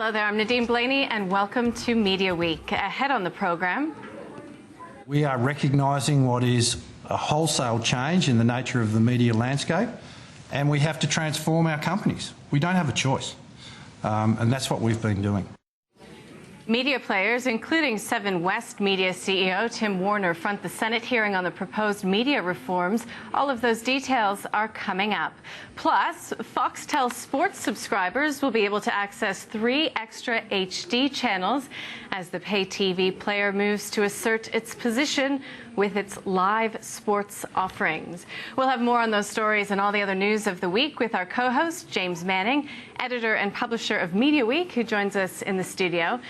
Hello there, I'm Nadine Blaney and welcome to Media Week. Ahead on the program, we are recognising what is a wholesale change in the nature of the media landscape, and we have to transform our companies. We don't have a choice, and that's what we've been doing. Media players, including Seven West Media CEO Tim Warner, front the Senate hearing on the proposed media reforms. All of those details are coming up. Plus, Foxtel Sports subscribers will be able to access 3 extra HD channels as the pay TV player moves to assert its position with its live sports offerings. We'll have more on those stories and all the other news of the week with our co-host, James Manning, editor and publisher of Media Week, who joins us in the studio.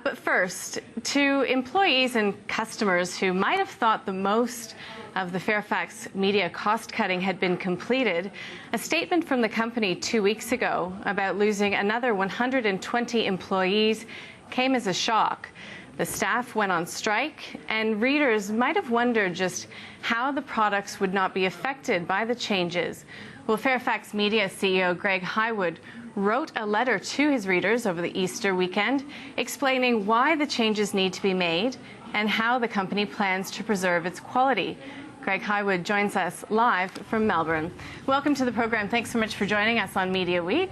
But first, to employees and customers who might have thought the most of the Fairfax media cost-cutting had been completed, a statement from the company 2 weeks ago about losing another 120 employees came as a shock. The staff went on strike, and readers might have wondered just how the products would not be affected by the changes. Well, Fairfax Media CEO Greg Hywood wrote a letter to his readers over the Easter weekend explaining why the changes need to be made and how the company plans to preserve its quality. Greg Hywood joins us live from Melbourne. Welcome to the program. Thanks so much for joining us on Media Week.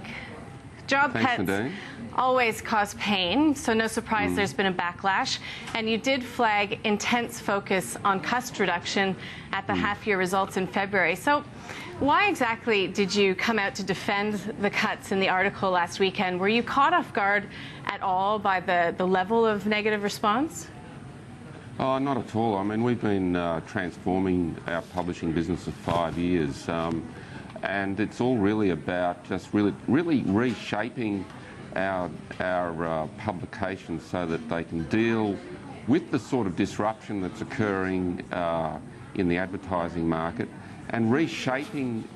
Job cuts always cause pain, so no surprise there's been a backlash. And you did flag intense focus on cost reduction at the half-year results in February. So why exactly did you come out to defend the cuts in the article last weekend? Were you caught off guard at all by the level of negative response? Oh, not at all. I mean, we've been transforming our publishing business for 5 years, and it's all really about just really reshaping our publications so that they can deal with the sort of disruption that's occurring in the advertising market, and reshaping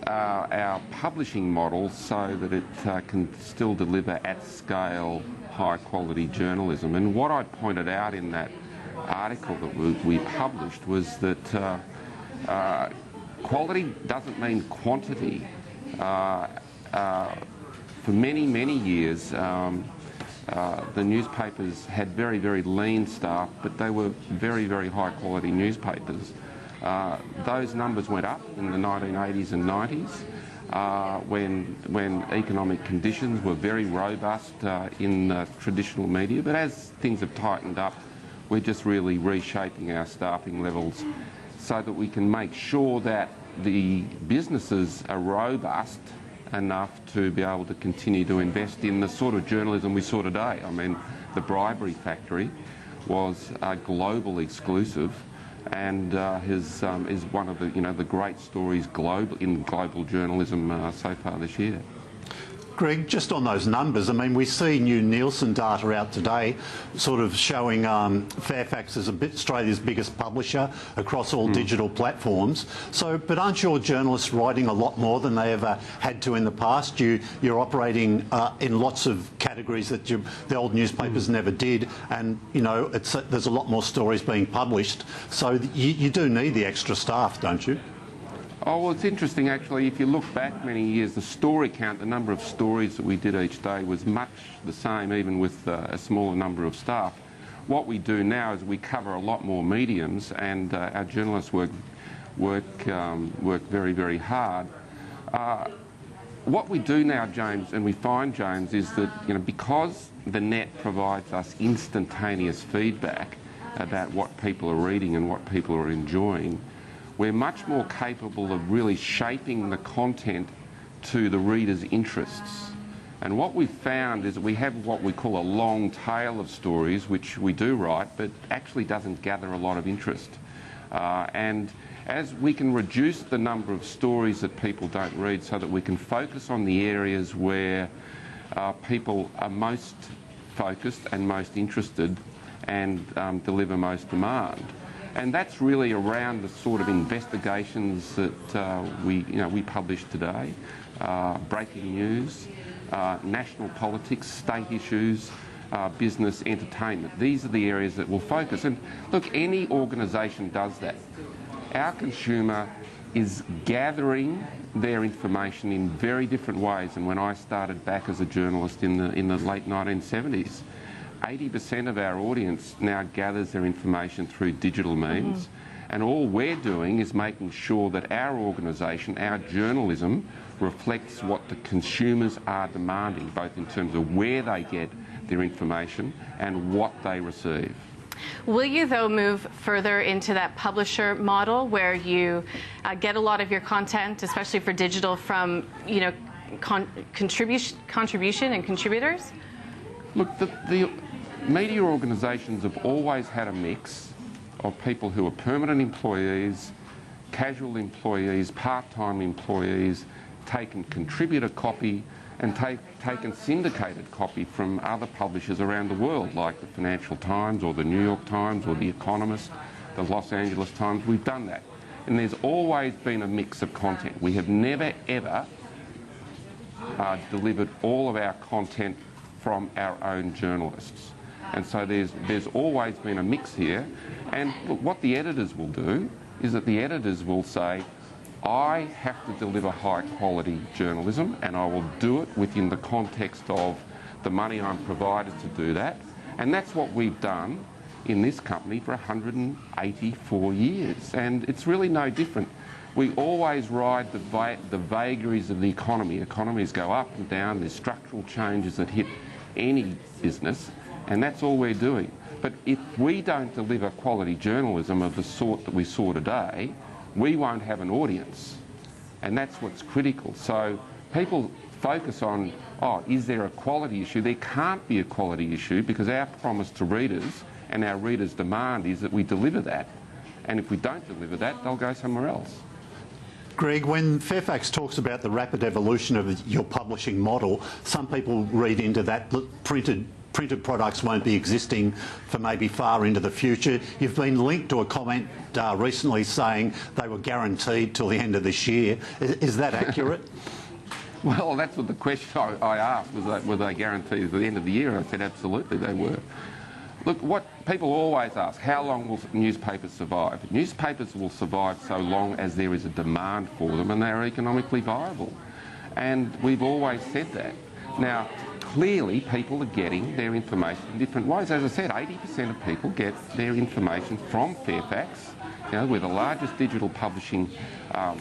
our publishing model so that it can still deliver at scale high quality journalism. And what I pointed out in that article that we published was that quality doesn't mean quantity. For many years, the newspapers had very lean staff, but they were very high quality newspapers. Those numbers went up in the 1980s and 90s when economic conditions were very robust in traditional media. But as things have tightened up, we're just really reshaping our staffing levels so that we can make sure that the businesses are robust enough to be able to continue to invest in the sort of journalism we saw today. I mean, the bribery factory was a global exclusive, and is one of the great stories in global journalism so far this year. Greg, just on those numbers, I mean, we see new Nielsen data out today sort of showing Fairfax as Australia's biggest publisher across all digital platforms. So, but aren't your journalists writing a lot more than they ever had to in the past? You're operating in lots of categories that the old newspapers never did, and, you know, there's a lot more stories being published. So you do need the extra staff, don't you? Oh, well, it's interesting, actually. If you look back many years, the story count, the number of stories that we did each day was much the same, even with a smaller number of staff. What we do now is we cover a lot more mediums, and our journalists work very hard. What we do now, James, and we find, James, is that, you know, because the net provides us instantaneous feedback about what people are reading and what people are enjoying, we're much more capable of really shaping the content to the reader's interests. And what we've found is that we have what we call a long tail of stories, which we do write, but actually doesn't gather a lot of interest. And as we can reduce the number of stories that people don't read so that we can focus on the areas where people are most focused and most interested and deliver most demand. And that's really around the sort of investigations that we publish today, breaking news, national politics, state issues, business, entertainment. These are the areas that we'll focus. And look, any organisation does that. Our consumer is gathering their information in very different ways. And when I started back as a journalist in the late 1970s, 80% of our audience now gathers their information through digital means. And all we're doing is making sure that our organisation, our journalism, reflects what the consumers are demanding, both in terms of where they get their information and what they receive. Will you, though, move further into that publisher model where you get a lot of your content, especially for digital, from contribution and contributors? Look, the media organisations have always had a mix of people who are permanent employees, casual employees, part-time employees, taken contributor copy and taken syndicated copy from other publishers around the world, like the Financial Times or the New York Times or the Economist, the Los Angeles Times. We've done that. And there's always been a mix of content. We have never, ever delivered all of our content from our own journalists. And so there's always been a mix here. And look, what the editors will do is that the editors will say, I have to deliver high quality journalism and I will do it within the context of the money I'm provided to do that. And that's what we've done in this company for 184 years. And it's really no different. We always ride the vagaries of the economy. Economies go up and down. There's structural changes that hit any business, and that's all we're doing. But if we don't deliver quality journalism of the sort that we saw today, we won't have an audience, and that's what's critical. So people focus on, oh, is there a quality issue? There can't be a quality issue because our promise to readers and our readers' demand is that we deliver that, and if we don't deliver that, they'll go somewhere else. Greg, when Fairfax talks about the rapid evolution of your publishing model, some people read into that printed products won't be existing for maybe far into the future. You've been linked to a comment recently saying they were guaranteed till the end of this year. Is that accurate? Well, that's what the question I asked, was were they guaranteed at the end of the year? And I said absolutely they were. Look, what people always ask, how long will newspapers survive? Newspapers will survive so long as there is a demand for them and they're economically viable. And we've always said that. Now, clearly people are getting their information in different ways. As I said, 80% of people get their information from Fairfax. You know, we're the largest digital publishing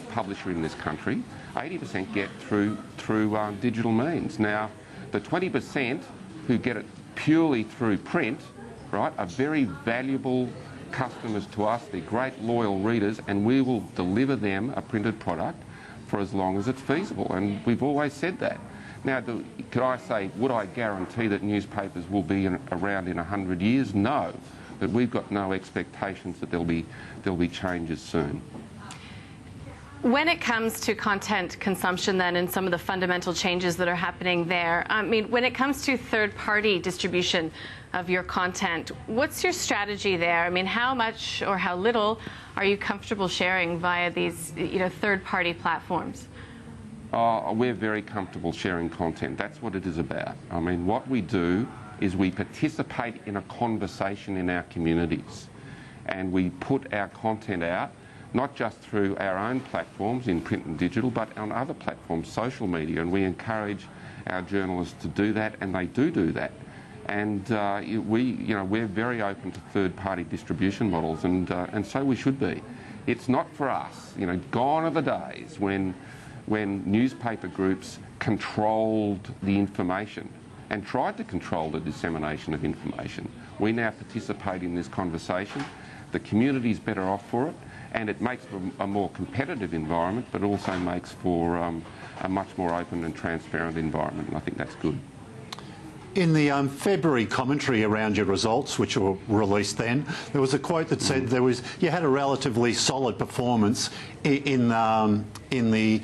publisher in this country. 80% get through digital means. Now, the 20% who get it purely through print, right, are very valuable customers to us. They're great loyal readers, and we will deliver them a printed product for as long as it's feasible. And we've always said that. Now, could I say, would I guarantee that newspapers will be around in 100 years? No, but we've got no expectations that there'll be changes soon. When it comes to content consumption then and some of the fundamental changes that are happening there, I mean, when it comes to third-party distribution of your content, what's your strategy there? I mean, how much or how little are you comfortable sharing via these, third-party platforms? We're very comfortable sharing content. That's what it is about. I mean, what we do is we participate in a conversation in our communities, and we put our content out, not just through our own platforms in print and digital, but on other platforms, social media, and we encourage our journalists to do that, and they do that. And we're very open to third-party distribution models, and so we should be. It's not for us. Gone are the days when newspaper groups controlled the information and tried to control the dissemination of information. We now participate in this conversation. The community's better off for it, and it makes for a more competitive environment, but also makes for a much more open and transparent environment, and I think that's good. In the February commentary around your results, which were released then, there was a quote that said you had a relatively solid performance in the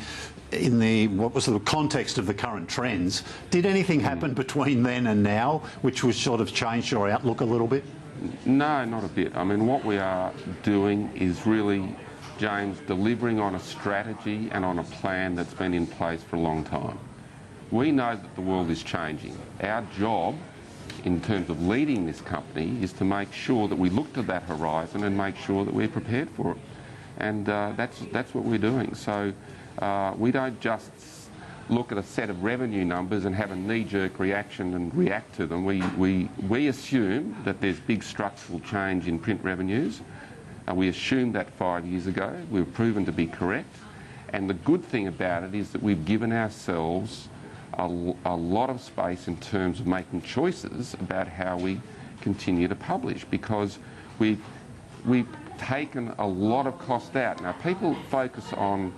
context of the current trends. Did anything happen between then and now, which was sort of changed your outlook a little bit? No, not a bit. I mean, what we are doing is really, James, delivering on a strategy and on a plan that's been in place for a long time. We know that the world is changing. Our job, in terms of leading this company, is to make sure that we look to that horizon and make sure that we're prepared for it. and that's what we're doing. So we don't just look at a set of revenue numbers and have a knee-jerk reaction and react to them. We assume that there's big structural change in print revenues. We assumed that 5 years ago. We've proven to be correct. And the good thing about it is that we've given ourselves a lot of space in terms of making choices about how we continue to publish, because we've taken a lot of cost out. Now, people focus on,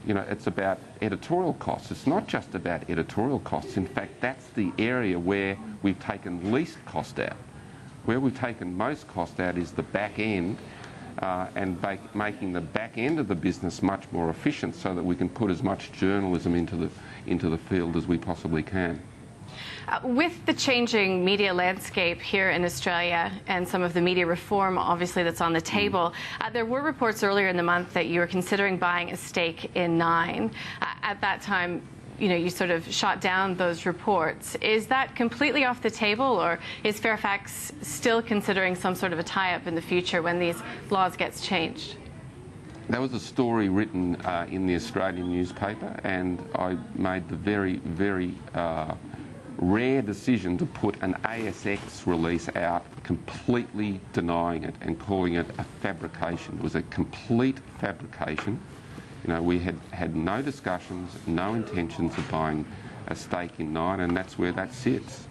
it's about editorial costs. It's not just about editorial costs. In fact, that's the area where we've taken least cost out. Where we've taken most cost out is the back end, and making the back end of the business much more efficient so that we can put as much journalism into the field as we possibly can. With the changing media landscape here in Australia and some of the media reform, obviously, that's on the table, there were reports earlier in the month that you were considering buying a stake in Nine. At that time, you sort of shot down those reports. Is that completely off the table, or is Fairfax still considering some sort of a tie-up in the future when these laws gets changed? There was a story written in the Australian newspaper, and I made the very, very rare decision to put an ASX release out completely denying it and calling it a fabrication. It was a complete fabrication. We had no discussions, no intentions of buying a stake in Nine, and that's where that sits.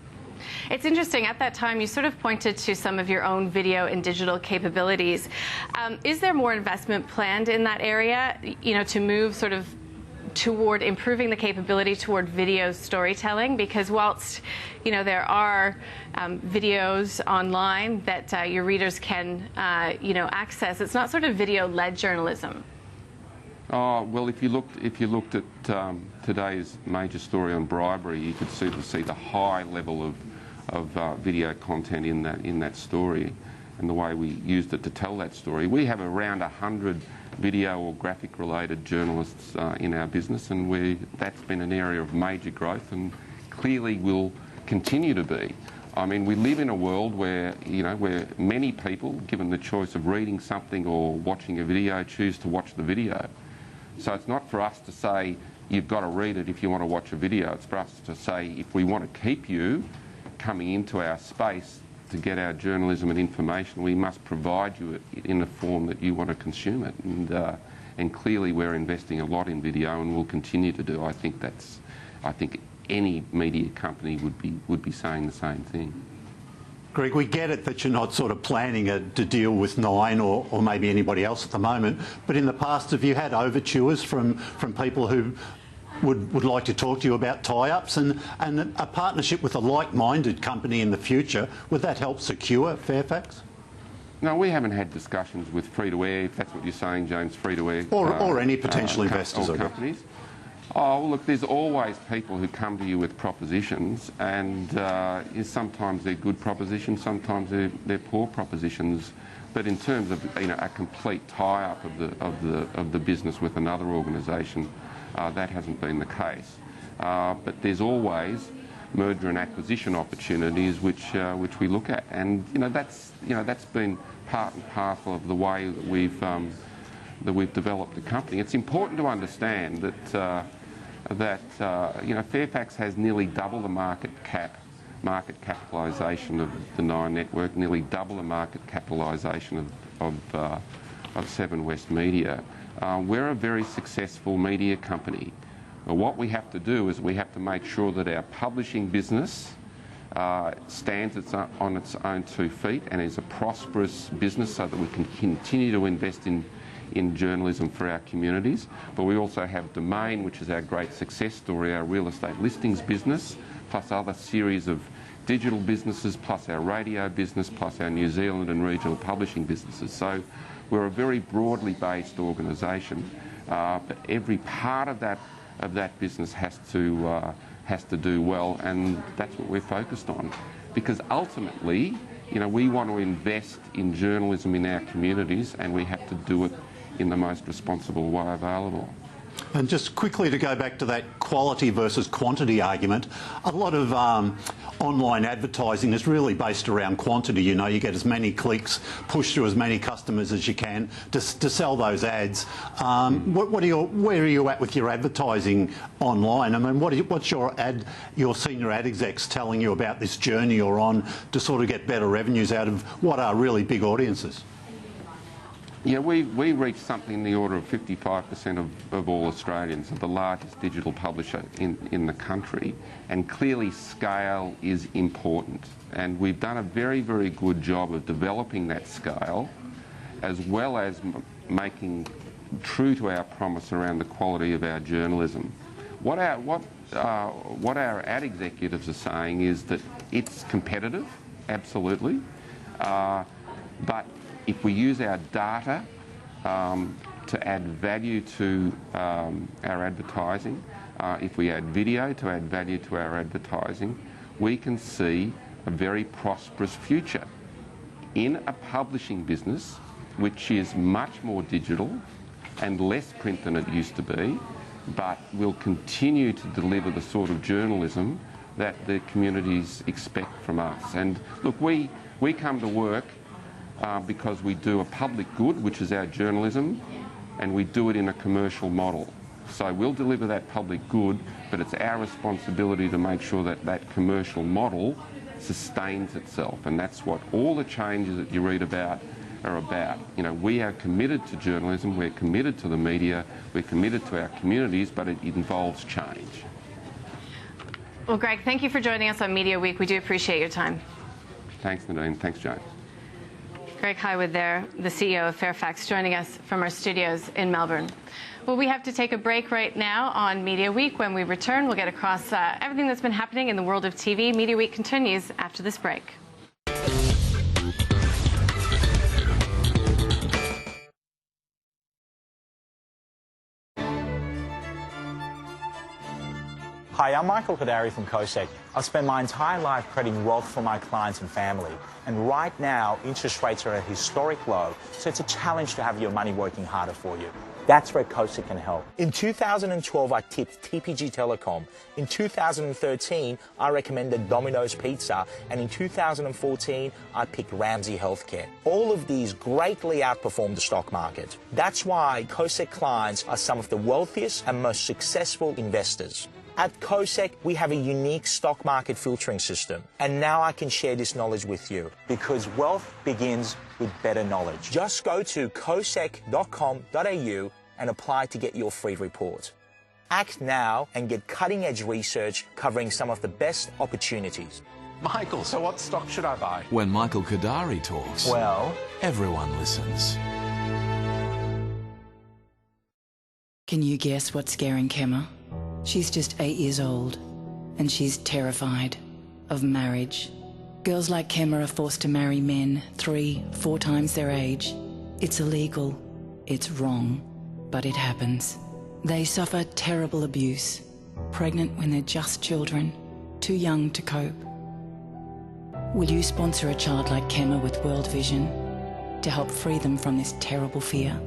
It's interesting, at that time you sort of pointed to some of your own video and digital capabilities. Is there more investment planned in that area, to move sort of toward improving the capability toward video storytelling? Because whilst, there are videos online that your readers can, access, it's not sort of video-led journalism. Oh, well, if you looked at today's major story on bribery, you could see the high level of video content in that story, and the way we used it to tell that story. We have around 100 video or graphic related journalists in our business, and that's been an area of major growth and clearly will continue to be. I mean, we live in a world where many people, given the choice of reading something or watching a video, choose to watch the video. So it's not for us to say you've got to read it if you want to watch a video. It's for us to say, if we want to keep you coming into our space to get our journalism and information, we must provide you in the form that you want to consume it. And clearly we're investing a lot in video, and we'll continue to do. I think any media company would be saying the same thing. Greg, we get it that you're not sort of planning to deal with Nine or maybe anybody else at the moment, but in the past, have you had overtures from people who would like to talk to you about tie-ups and a partnership with a like-minded company in the future? Would that help secure Fairfax? No, we haven't had discussions with free-to-air, if that's what you're saying, James, free-to-air. Or any potential investors or companies. Oh, look, there's always people who come to you with propositions, and sometimes they're good propositions, sometimes they're poor propositions. But in terms of a complete tie-up of the business with another organisation, that hasn't been the case. But there's always merger and acquisition opportunities which we look at, and that's been part and parcel of the way that we've developed the company. It's important to understand that Fairfax has nearly double the market capitalisation of the Nine Network, nearly double the market capitalisation of Seven West Media. We're a very successful media company. What we have to do is we have to make sure that our publishing business stands on its own 2 feet and is a prosperous business, so that we can continue to invest in journalism for our communities. But we also have Domain, which is our great success story, our real estate listings business, plus other series of digital businesses, plus our radio business, plus our New Zealand and regional publishing businesses. So we're a very broadly based organisation, but every part of that business has to do well, and that's what we're focused on. Because ultimately, we want to invest in journalism in our communities, and we have to do it in the most responsible way available. And just quickly to go back to that quality versus quantity argument, a lot of online advertising is really based around quantity. You know, you get as many clicks, push through as many customers as you can to sell those ads. Where are you at with your advertising online? I mean, what's your senior ad execs telling you about this journey you're on to sort of get better revenues out of what are really big audiences? Yeah, we reach something in the order of 55% of all Australians, of the largest digital publisher in the country, and clearly scale is important. And we've done a very, very good job of developing that scale, as well as making true to our promise around the quality of our journalism. What our ad executives are saying is that it's competitive, absolutely, but if we use our data to add value to our advertising, if we add video to add value to our advertising, we can see a very prosperous future in a publishing business which is much more digital and less print than it used to be, but will continue to deliver the sort of journalism that the communities expect from us. And look, we come to work because we do a public good, which is our journalism, and we do it in a commercial model. So we'll deliver that public good, but it's our responsibility to make sure that that commercial model sustains itself, and that's what all the changes that you read about are about. You know, we are committed to journalism, we're committed to the media, we're committed to our communities, but it involves change. Well, Greg, thank you for joining us on Media Week. We do appreciate your time. Thanks, Nadine. Thanks, James. Greg Highwood there, the CEO of Fairfax, joining us from our studios in Melbourne. Well, we have to take a break right now on Media Week. When we return, we'll get across everything that's been happening in the world of TV. Media Week continues after this break. Hi, I'm Michael Kodari from COSEC. I've spent my entire life creating wealth for my clients and family. And right now, interest rates are at a historic low, so it's a challenge to have your money working harder for you. That's where COSEC can help. In 2012, I tipped TPG Telecom. In 2013, I recommended Domino's Pizza. And in 2014, I picked Ramsay Healthcare. All of these greatly outperformed the stock market. That's why COSEC clients are some of the wealthiest and most successful investors. At COSEC, we have a unique stock market filtering system. And now I can share this knowledge with you, because wealth begins with better knowledge. Just go to cosec.com.au and apply to get your free report. Act now and get cutting-edge research covering some of the best opportunities. Michael, so what stock should I buy? When Michael Kodari talks, Well, everyone listens. Can you guess what's scaring Kemmer? She's just 8 years old, and she's terrified of marriage. Girls like Kemmer are forced to marry men 3-4 times their age. It's illegal, it's wrong, but it happens. They suffer terrible abuse, pregnant when they're just children, too young to cope. Will you sponsor a child like Kemmer with World Vision to help free them from this terrible fear?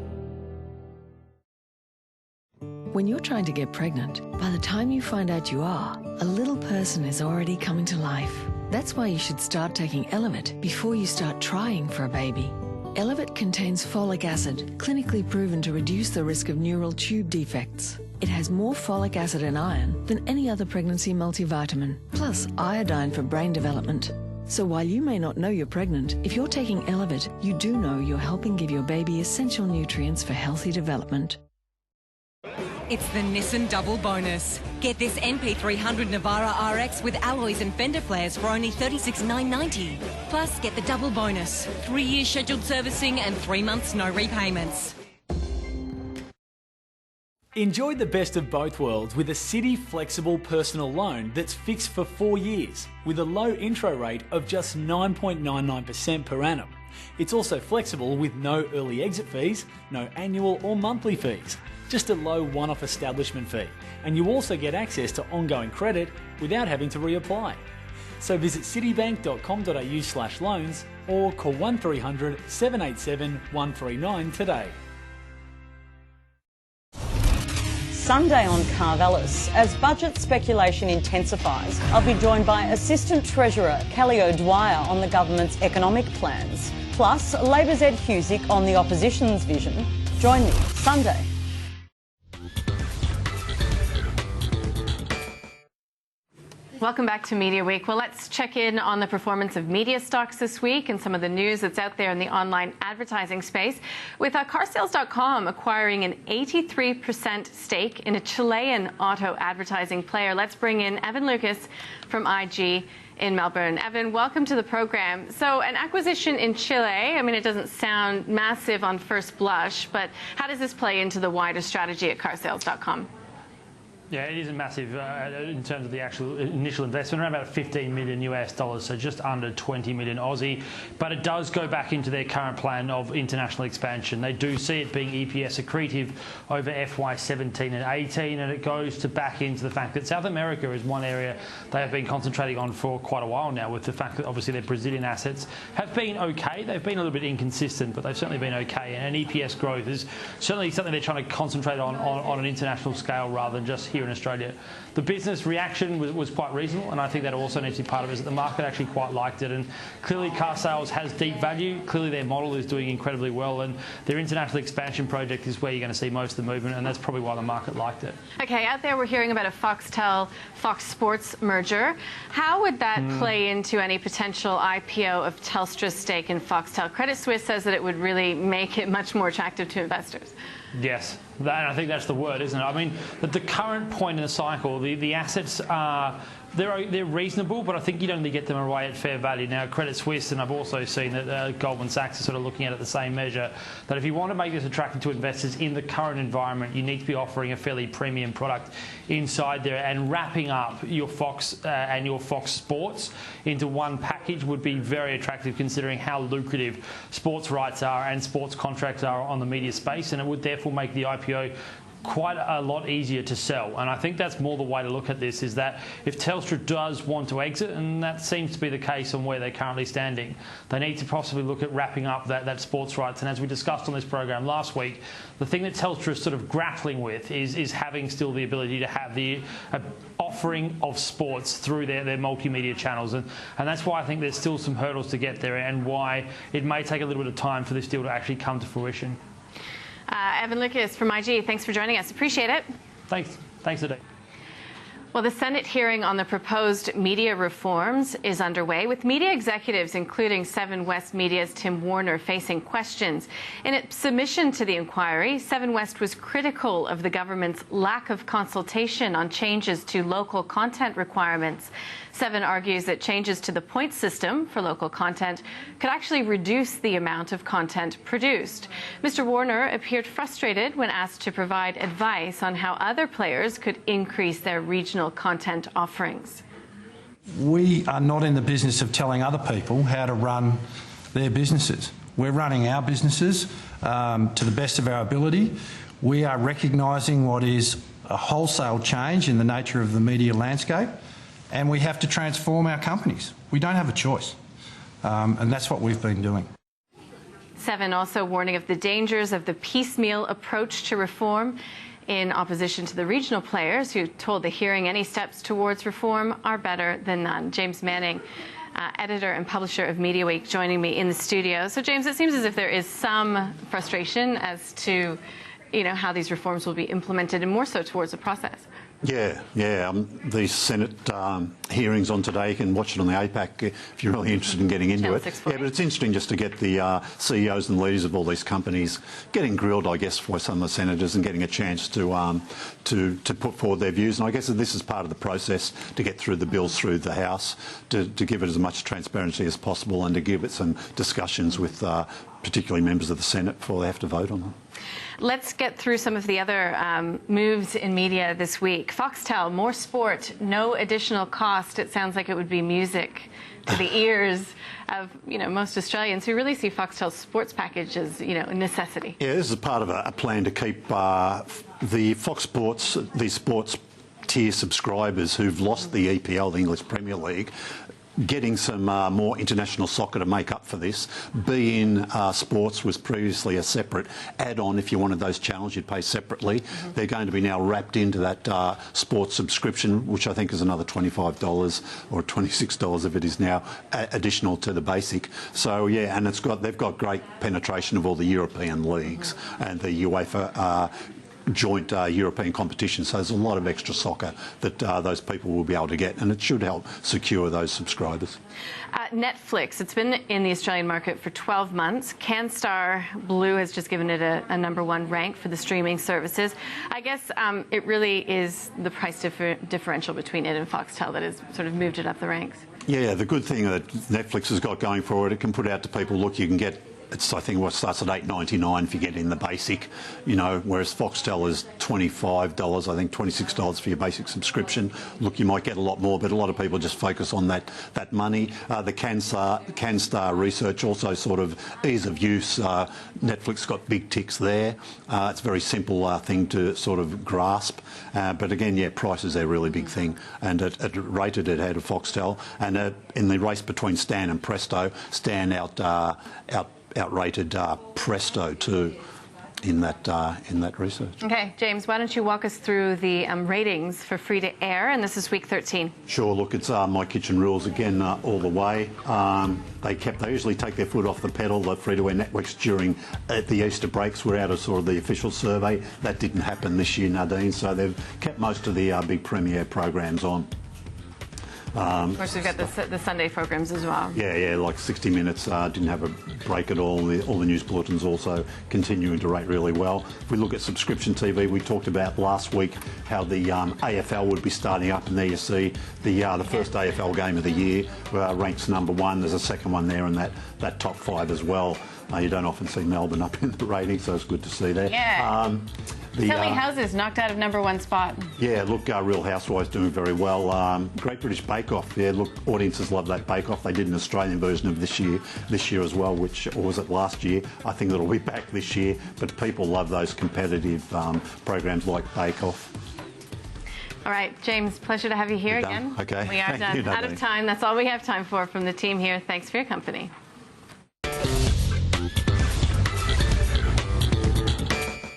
When you're trying to get pregnant, by the time you find out you are, a little person is already coming to life. That's why you should start taking Elevit before you start trying for a baby. Elevit contains folic acid, clinically proven to reduce the risk of neural tube defects. It has more folic acid and iron than any other pregnancy multivitamin, plus iodine for brain development. So while you may not know you're pregnant, if you're taking Elevit, you do know you're helping give your baby essential nutrients for healthy development. It's the Nissan Double Bonus. Get this MP300 Navara RX with alloys and fender flares for only $36,990. Plus, get the double bonus, 3 years scheduled servicing and 3 months no repayments. Enjoy the best of both worlds with a Citi flexible personal loan that's fixed for 4 years with a low intro rate of just 9.99% per annum. It's also flexible with no early exit fees, no annual or monthly fees, just a low one-off establishment fee. And you also get access to ongoing credit without having to reapply. So visit citibank.com.au/loans or call 1300 787 139 today. Sunday on Carvelis. As budget speculation intensifies, I'll be joined by Assistant Treasurer Kelly O'Dwyer on the government's economic plans. Plus, Labor's Ed Husick on the opposition's vision. Join me Sunday. Welcome back to Media Week. Well, let's check in on the performance of media stocks this week and some of the news that's out there in the online advertising space, with carsales.com acquiring an 83% stake in a Chilean auto advertising player. Let's bring in Evan Lucas from IG in Melbourne. Evan, welcome to the program. So an acquisition in Chile, I mean, it doesn't sound massive on first blush, but how does this play into the wider strategy at carsales.com? Yeah, it isn't massive in terms of the actual initial investment, around about $15 million US, so just under 20 million Aussie. But it does go back into their current plan of international expansion. They do see it being EPS accretive over FY17 and 18, and it goes back into the fact that South America is one area they have been concentrating on for quite a while now, with the fact that obviously their Brazilian assets have been okay. They've been a little bit inconsistent, but they've certainly been okay. And EPS growth is certainly something they're trying to concentrate on an international scale rather than just here in Australia. The business reaction was quite reasonable, and I think that also needs to be part of it, is that the market actually quite liked it. And clearly car sales has deep value. Clearly their model is doing incredibly well, and their international expansion project is where you're going to see most of the movement, and that's probably why the market liked it. Okay, out there we're hearing about a Foxtel-Fox Sports merger. How would that play into any potential IPO of Telstra's stake in Foxtel? Credit Suisse says that it would really make it much more attractive to investors. Yes, and I think that's the word, isn't it? I mean, at the current point in the cycle, the assets are they're reasonable, but I think you'd only get them away at fair value. Now, Credit Suisse, and I've also seen that Goldman Sachs are sort of looking at it the same measure, that if you want to make this attractive to investors in the current environment, you need to be offering a fairly premium product inside there, and wrapping up your Fox and your Fox Sports into one package would be very attractive, considering how lucrative sports rights are and sports contracts are on the media space, and it would therefore make the IPO quite a lot easier to sell. And I think that's more the way to look at this, is that if Telstra does want to exit, and that seems to be the case on where they're currently standing, they need to possibly look at wrapping up that sports rights. And as we discussed on this program last week, the thing that Telstra is sort of grappling with is having still the ability to have the offering of sports through their multimedia channels. And that's why I think there's still some hurdles to get there, and why it may take a little bit of time for this deal to actually come to fruition. Evan Lucas from IG, thanks for joining us. Appreciate it. Thanks, Ade. Well, the Senate hearing on the proposed media reforms is underway, with media executives, including 7 West Media's Tim Warner, facing questions. In its submission to the inquiry, 7 West was critical of the government's lack of consultation on changes to local content requirements. 7 argues that changes to the point system for local content could actually reduce the amount of content produced. Mr. Warner appeared frustrated when asked to provide advice on how other players could increase their regional content offerings. We are not in the business of telling other people how to run their businesses. We're running our businesses to the best of our ability. We are recognising what is a wholesale change in the nature of the media landscape, and we have to transform our companies. We don't have a choice, and that's what we've been doing. 7 also warning of the dangers of the piecemeal approach to reform, in opposition to the regional players who told the hearing any steps towards reform are better than none. James Manning, editor and publisher of Mediaweek, joining me in the studio. So, James, it seems as if there is some frustration as to, how these reforms will be implemented, and more so towards the process. Yeah. The Senate hearings on today, you can watch it on the APAC if you're really interested in getting into it. Yeah, but it's interesting just to get the CEOs and leaders of all these companies getting grilled, I guess, for some of the senators, and getting a chance to put forward their views. And I guess this is part of the process to get through the bills through the House, to give it as much transparency as possible, and to give it some discussions with particularly members of the Senate before they have to vote on them. Let's get through some of the other moves in media this week. Foxtel, more sport, no additional cost. It sounds like it would be music to the ears of most Australians who really see Foxtel's sports package as a necessity. Yeah, this is part of a plan to keep the Fox Sports, the sports tier subscribers who've lost the EPL, the English Premier League. getting some more international soccer to make up for this. Bein Sports was previously a separate add-on. If you wanted those channels, you'd pay separately. They're going to be now wrapped into that sports subscription, which I think is another $25 or $26 if it is now, additional to the basic. So yeah, and they've got great penetration of all the European leagues and the UEFA joint European competition, so there's a lot of extra soccer that those people will be able to get, and it should help secure those subscribers. Netflix, it's been in the Australian market for 12 months. CanStar Blue has just given it a #1 rank for the streaming services. I guess it really is the price differential between it and Foxtel that has sort of moved it up the ranks. Yeah, the good thing that Netflix has got going for it, it can put out to people, look, you can get, it's, I think what starts at $8.99 if you get in the basic, you know, whereas Foxtel is $25, I think $26 for your basic subscription. Look, you might get a lot more, but a lot of people just focus on that money. The CanStar research also sort of ease of use. Netflix got big ticks there. It's a very simple thing to sort of grasp. But again, yeah, price is a really big thing, and it rated it ahead of Foxtel. And in the race between Stan and Presto, Stan outrated Presto too in that research. Okay, James, why don't you walk us through the ratings for free to air, and this is week 13. Sure. Look, it's My Kitchen Rules again all the way. They usually take their foot off the pedal, the free to air networks during the Easter breaks. We're out of sort of the official survey. That didn't happen this year, Nadine. So they've kept most of the big premiere programs on. Of course, we've got the Sunday programs as well. Yeah, like 60 Minutes didn't have a break at all. All the news bulletins also continuing to rate really well. If we look at subscription TV, we talked about last week how the AFL would be starting up, and there you see the first AFL game of the year ranks #1. There's a second one there in that top 5 as well. You don't often see Melbourne up in the ratings, so it's good to see there. Yeah. Selling Houses knocked out of #1 spot. Yeah, look, Real Housewives doing very well. Great British Bake Off. Yeah, look, audiences love that Bake Off. They did an Australian version of this year as well, or was it last year? I think it'll be back this year. But people love those competitive programs like Bake Off. All right, James, pleasure to have you here again. Okay. We are done. Out of time. That's all we have time for from the team here. Thanks for your company.